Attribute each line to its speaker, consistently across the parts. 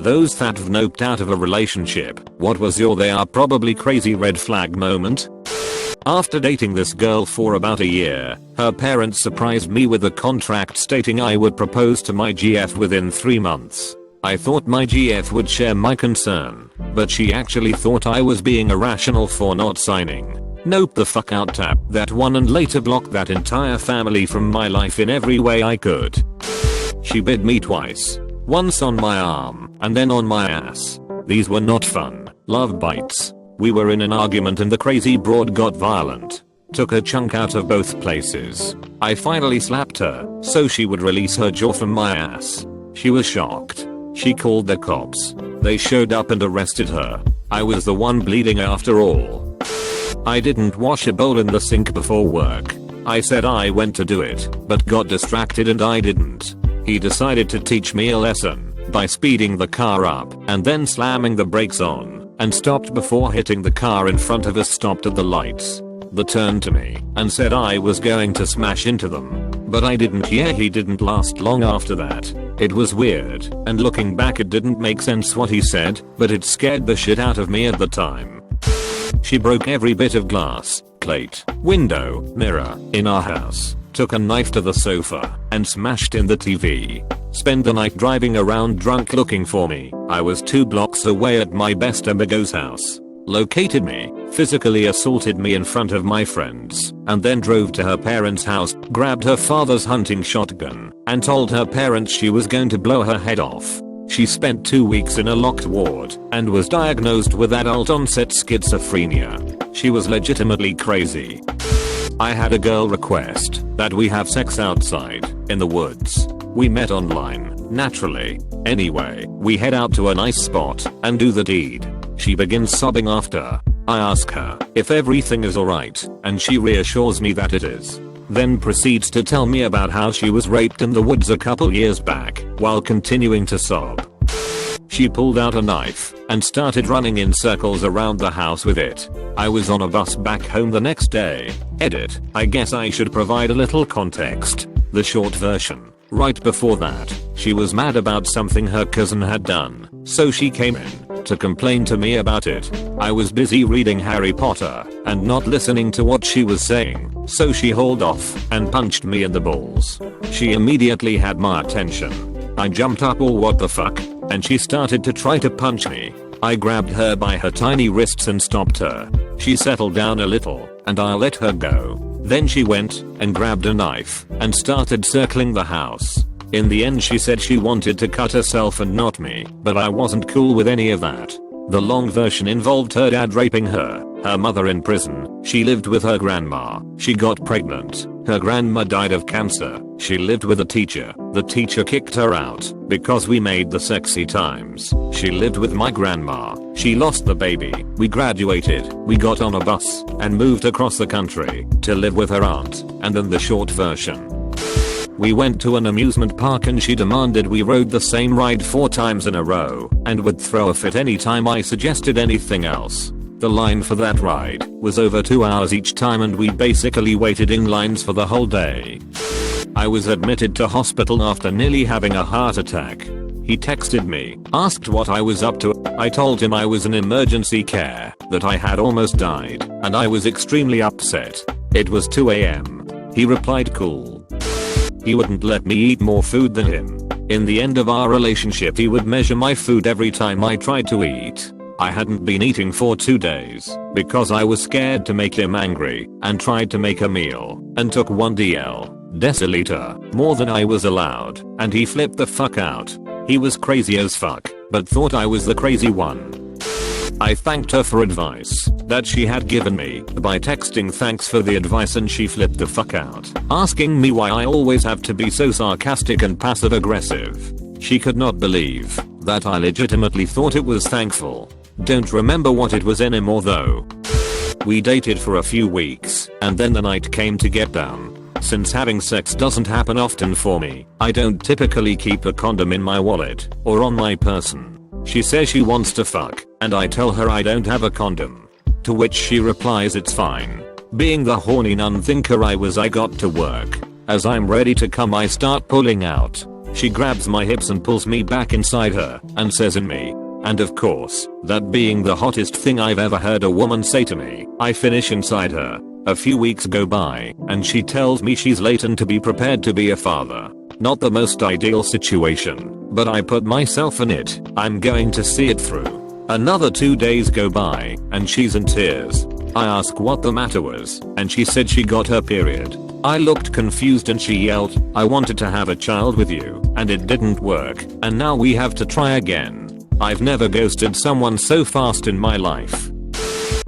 Speaker 1: Those that have noped out of a relationship, what was your they are probably crazy red flag moment? After dating this girl for about a year, her parents surprised me with a contract stating I would propose to my GF within 3 months. I thought my GF would share my concern, but she actually thought I was being irrational for not signing. Nope the fuck out, tap that one and later blocked that entire family from my life in every way I could. She bit me twice. Once on my arm, and then on my ass. These were not fun, love bites. We were in an argument and the crazy broad got violent. Took a chunk out of both places. I finally slapped her, so she would release her jaw from my ass. She was shocked. She called the cops. They showed up and arrested her. I was the one bleeding after all. I didn't wash a bowl in the sink before work. I said I went to do it, but got distracted and I didn't. He decided to teach me a lesson by speeding the car up and then slamming the brakes on, and stopped before hitting the car in front of us. Stopped at the lights. They turned to me and said I was going to smash into them. But I didn't. Yeah, he didn't last long after that. It was weird, and looking back it didn't make sense what he said, but it scared the shit out of me at the time. She broke every bit of glass, plate, window, mirror in our house. Took a knife to the sofa and smashed in the TV. Spent the night driving around drunk looking for me. I was 2 blocks away at my best amigo's house. Located me, physically assaulted me in front of my friends, and then drove to her parents' house, grabbed her father's hunting shotgun, and told her parents she was going to blow her head off. She spent 2 weeks in a locked ward and was diagnosed with adult onset schizophrenia. She was legitimately crazy. I had a girl request that we have sex outside, in the woods. We met online, naturally. Anyway, we head out to a nice spot and do the deed. She begins sobbing after. I ask her if everything is alright, and she reassures me that it is. Then proceeds to tell me about how she was raped in the woods a couple years back, while continuing to sob. She pulled out a knife and started running in circles around the house with it. I was on a bus back home the next day. Edit. I guess I should provide a little context. The short version. Right before that, she was mad about something her cousin had done, so she came in to complain to me about it. I was busy reading Harry Potter and not listening to what she was saying, so she hauled off and punched me in the balls. She immediately had my attention. I jumped up, all what the fuck, and she started to try to punch me. I grabbed her by her tiny wrists and stopped her. She settled down a little, and I let her go. Then she went and grabbed a knife and started circling the house. In the end she said she wanted to cut herself and not me, but I wasn't cool with any of that. The long version involved her dad raping her, her mother in prison, she lived with her grandma, she got pregnant, her grandma died of cancer, she lived with a teacher, the teacher kicked her out because we made the sexy times, she lived with my grandma, she lost the baby, we graduated, we got on a bus and moved across the country to live with her aunt, and then the short version. We went to an amusement park and she demanded we rode the same ride 4 times in a row and would throw a fit anytime I suggested anything else. The line for that ride was over 2 hours each time and we basically waited in lines for the whole day. I was admitted to hospital after nearly having a heart attack. He texted me, asked what I was up to. I told him I was in emergency care, that I had almost died, and I was extremely upset. It was 2 AM. He replied cool. He wouldn't let me eat more food than him. In the end of our relationship he would measure my food every time I tried to eat. I hadn't been eating for 2 days because I was scared to make him angry and tried to make a meal and took 1 deciliter more than I was allowed, and he flipped the fuck out. He was crazy as fuck, but thought I was the crazy one. I thanked her for advice that she had given me by texting thanks for the advice, and she flipped the fuck out, asking me why I always have to be so sarcastic and passive aggressive. She could not believe that I legitimately thought it was thankful. Don't remember what it was anymore though. We dated for a few weeks and then the night came to get down. Since having sex doesn't happen often for me, I don't typically keep a condom in my wallet or on my person. She says she wants to fuck, and I tell her I don't have a condom. To which she replies it's fine. Being the horny non-thinker I was, I got to work. As I'm ready to come I start pulling out. She grabs my hips and pulls me back inside her and says in me. And of course, that being the hottest thing I've ever heard a woman say to me, I finish inside her. A few weeks go by, and she tells me she's late and to be prepared to be a father. Not the most ideal situation, but I put myself in it. I'm going to see it through. Another 2 days go by, and she's in tears. I ask what the matter was, and she said she got her period. I looked confused and she yelled, I wanted to have a child with you, and it didn't work, and now we have to try again. I've never ghosted someone so fast in my life.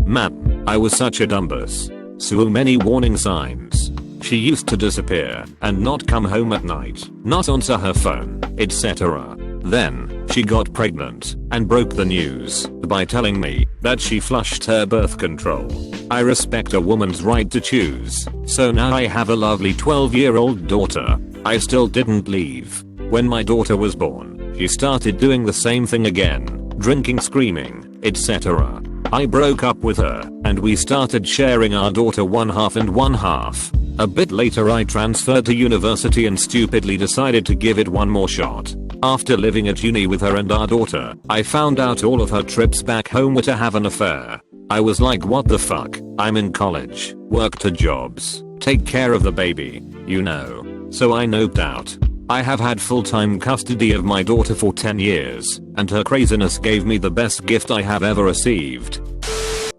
Speaker 1: Man, I was such a dumbass. So many warning signs. She used to disappear and not come home at night, not answer her phone, etc. Then, she got pregnant and broke the news by telling me that she flushed her birth control. I respect a woman's right to choose, so now I have a lovely 12-year-old daughter. I still didn't leave. When my daughter was born, she started doing the same thing again, drinking, screaming, etc. I broke up with her, and we started sharing our daughter 1/2 and 1/2. A bit later I transferred to university and stupidly decided to give it one more shot. After living at uni with her and our daughter, I found out all of her trips back home were to have an affair. I was like, what the fuck? I'm in college, work 2 jobs, take care of the baby, you know. So I noped out. I have had full-time custody of my daughter for 10 years, and her craziness gave me the best gift I have ever received.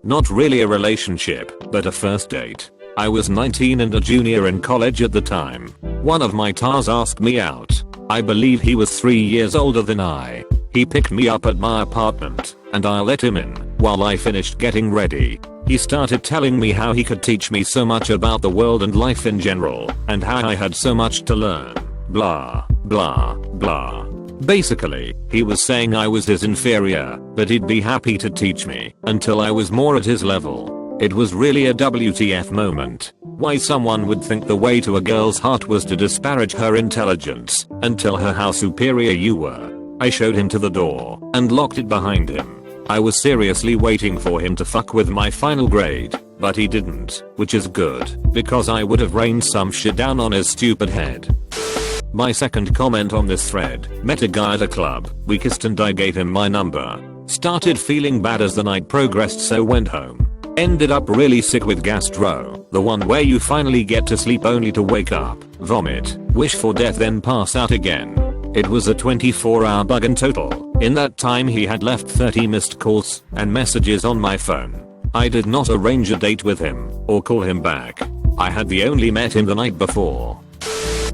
Speaker 1: Not really a relationship, but a first date. I was 19 and a junior in college at the time. One of my TARs asked me out. I believe he was 3 years older than I. He picked me up at my apartment, and I let him in. While I finished getting ready, he started telling me how he could teach me so much about the world and life in general, and how I had so much to learn. Blah, blah, blah. Basically, he was saying I was his inferior, but he'd be happy to teach me until I was more at his level. It was really a WTF moment. Why someone would think the way to a girl's heart was to disparage her intelligence and tell her how superior you were. I showed him to the door and locked it behind him. I was seriously waiting for him to fuck with my final grade, but he didn't, which is good, because I would have rained some shit down on his stupid head. My second comment on this thread, met a guy at a club, we kissed and I gave him my number. Started feeling bad as the night progressed, so went home. Ended up really sick with gastro, the one where you finally get to sleep only to wake up, vomit, wish for death, then pass out again. It was a 24-hour bug in total. In that time he had left 30 missed calls and messages on my phone. I did not arrange a date with him or call him back. I had only met him the night before.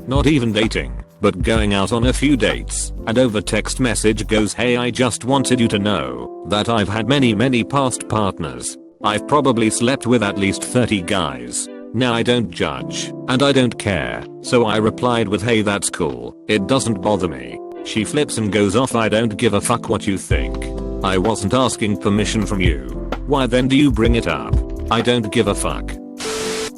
Speaker 1: Not even dating, but going out on a few dates, and over text message goes, hey, I just wanted you to know that I've had many past partners. I've probably slept with at least 30 guys. Now I don't judge, and I don't care. So I replied with, hey, that's cool, it doesn't bother me. She flips and goes off, I don't give a fuck what you think. I wasn't asking permission from you. Why then do you bring it up? I don't give a fuck.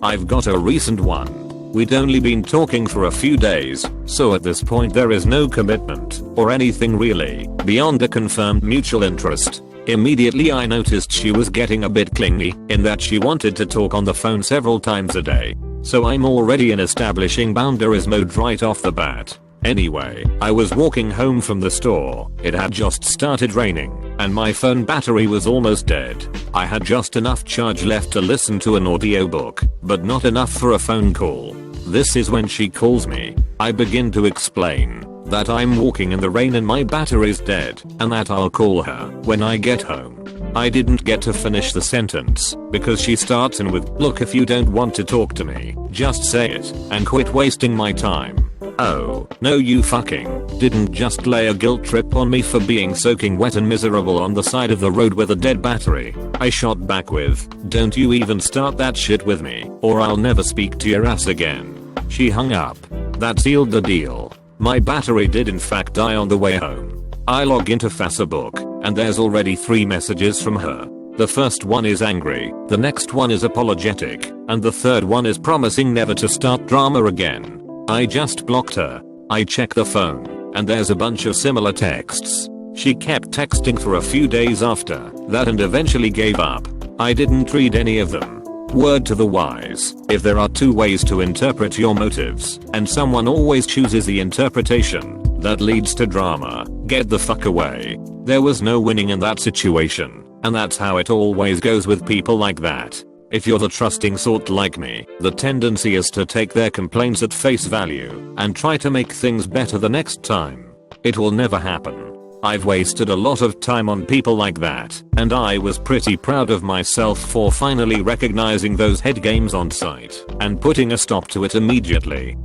Speaker 1: I've got a recent one. We'd only been talking for a few days, so at this point there is no commitment or anything really beyond a confirmed mutual interest. Immediately I noticed she was getting a bit clingy in that she wanted to talk on the phone several times a day. So I'm already in establishing boundaries mode right off the bat. Anyway, I was walking home from the store, it had just started raining, and my phone battery was almost dead. I had just enough charge left to listen to an audiobook, but not enough for a phone call. This is when she calls me. I begin to explain that I'm walking in the rain and my battery's dead, and that I'll call her when I get home. I didn't get to finish the sentence, because she starts in with, look, if you don't want to talk to me, just say it, and quit wasting my time. Oh, no you fucking didn't just lay a guilt trip on me for being soaking wet and miserable on the side of the road with a dead battery. I shot back with, don't you even start that shit with me, or I'll never speak to your ass again. She hung up. That sealed the deal. My battery did in fact die on the way home. I log into Facebook, and there's already 3 messages from her. The first one is angry, the next one is apologetic, and the third one is promising never to start drama again. I just blocked her. I check the phone, and there's a bunch of similar texts. She kept texting for a few days after that and eventually gave up. I didn't read any of them. Word to the wise, if there are two ways to interpret your motives, and someone always chooses the interpretation that leads to drama, get the fuck away. There was no winning in that situation, and that's how it always goes with people like that. If you're the trusting sort like me, the tendency is to take their complaints at face value and try to make things better the next time. It will never happen. I've wasted a lot of time on people like that, and I was pretty proud of myself for finally recognizing those head games on site and putting a stop to it immediately.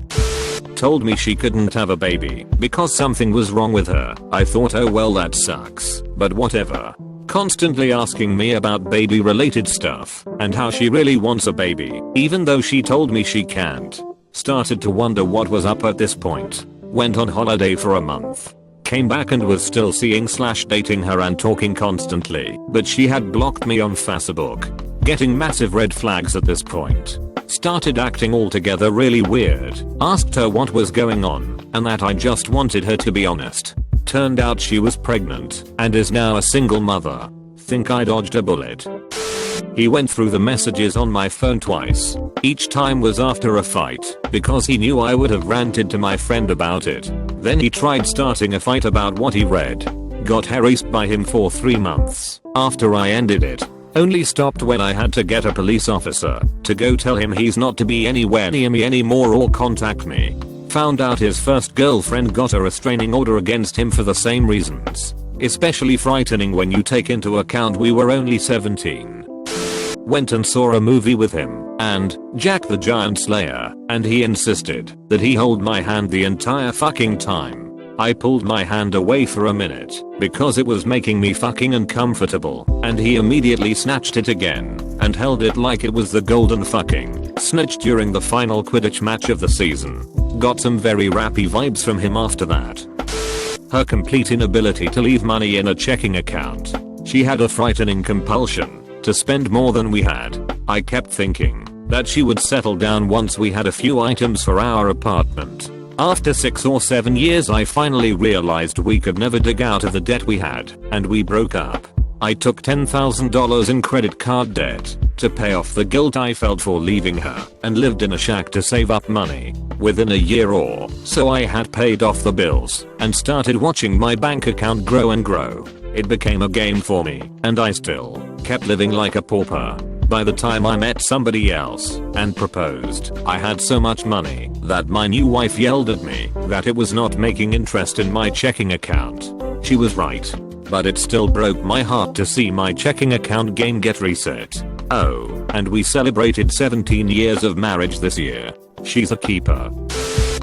Speaker 1: Told me she couldn't have a baby because something was wrong with her. I thought, oh well, that sucks, but whatever. Constantly asking me about baby related stuff and how she really wants a baby even though she told me she can't. Started to wonder what was up at this point. Went on holiday for a month. Came back and was still seeing/dating her and talking constantly, but she had blocked me on Facebook. Getting massive red flags at this point. Started acting altogether really weird. Asked her what was going on and that I just wanted her to be honest. Turned out she was pregnant and is now a single mother. Think I dodged a bullet. He went through the messages on my phone twice. Each time was after a fight because he knew I would have ranted to my friend about it. Then he tried starting a fight about what he read. Got harassed by him for 3 months after I ended it. Only stopped when I had to get a police officer to go tell him he's not to be anywhere near me anymore or contact me. Found out his first girlfriend got a restraining order against him for the same reasons. Especially frightening when you take into account we were only 17. Went and saw a movie with him and Jack the Giant Slayer, and he insisted that he hold my hand the entire fucking time. I pulled my hand away for a minute because it was making me fucking uncomfortable, and he immediately snatched it again and held it like it was the golden fucking snitch during the final Quidditch match of the season. Got some very rappy vibes from him after that. Her complete inability to leave money in a checking account. She had a frightening compulsion to spend more than we had. I kept thinking that she would settle down once we had a few items for our apartment. After 6 or 7 years I finally realized we could never dig out of the debt we had, and we broke up. I took $10,000 in credit card debt to pay off the guilt I felt for leaving her, and lived in a shack to save up money. Within a year or so I had paid off the bills and started watching my bank account grow and grow. It became a game for me, and I still kept living like a pauper. By the time I met somebody else and proposed, I had so much money that my new wife yelled at me that it was not making interest in my checking account. She was right, but it still broke my heart to see my checking account game get reset. Oh, and we celebrated 17 years of marriage this year. She's a keeper.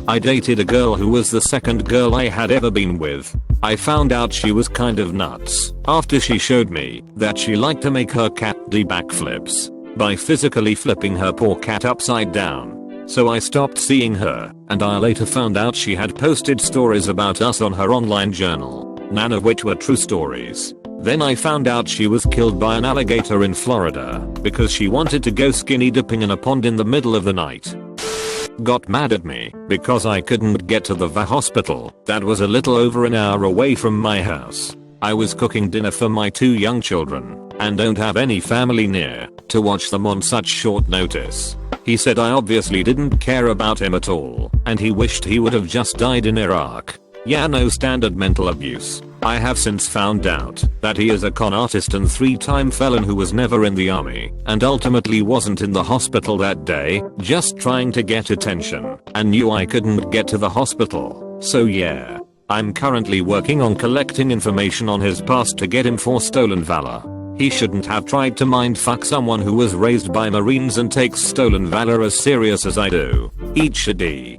Speaker 1: I dated a girl who was the second girl I had ever been with. I found out she was kind of nuts after she showed me that she liked to make her cat do backflips by physically flipping her poor cat upside down. So I stopped seeing her, and I later found out she had posted stories about us on her online journal, none of which were true stories. Then I found out she was killed by an alligator in Florida because she wanted to go skinny dipping in a pond in the middle of the night. Got mad at me because I couldn't get to the VA hospital that was a little over an hour away from my house. I was cooking dinner for my 2 young children and don't have any family near to watch them on such short notice. He said I obviously didn't care about him at all and he wished he would have just died in Iraq. Yeah, no, standard mental abuse. I have since found out that he is a con artist and 3-time felon who was never in the army and ultimately wasn't in the hospital that day, just trying to get attention, and knew I couldn't get to the hospital. So yeah, I'm currently working on collecting information on his past to get him for stolen valor. He shouldn't have tried to mindfuck someone who was raised by Marines and takes stolen valor as serious as I do. Eat shitty.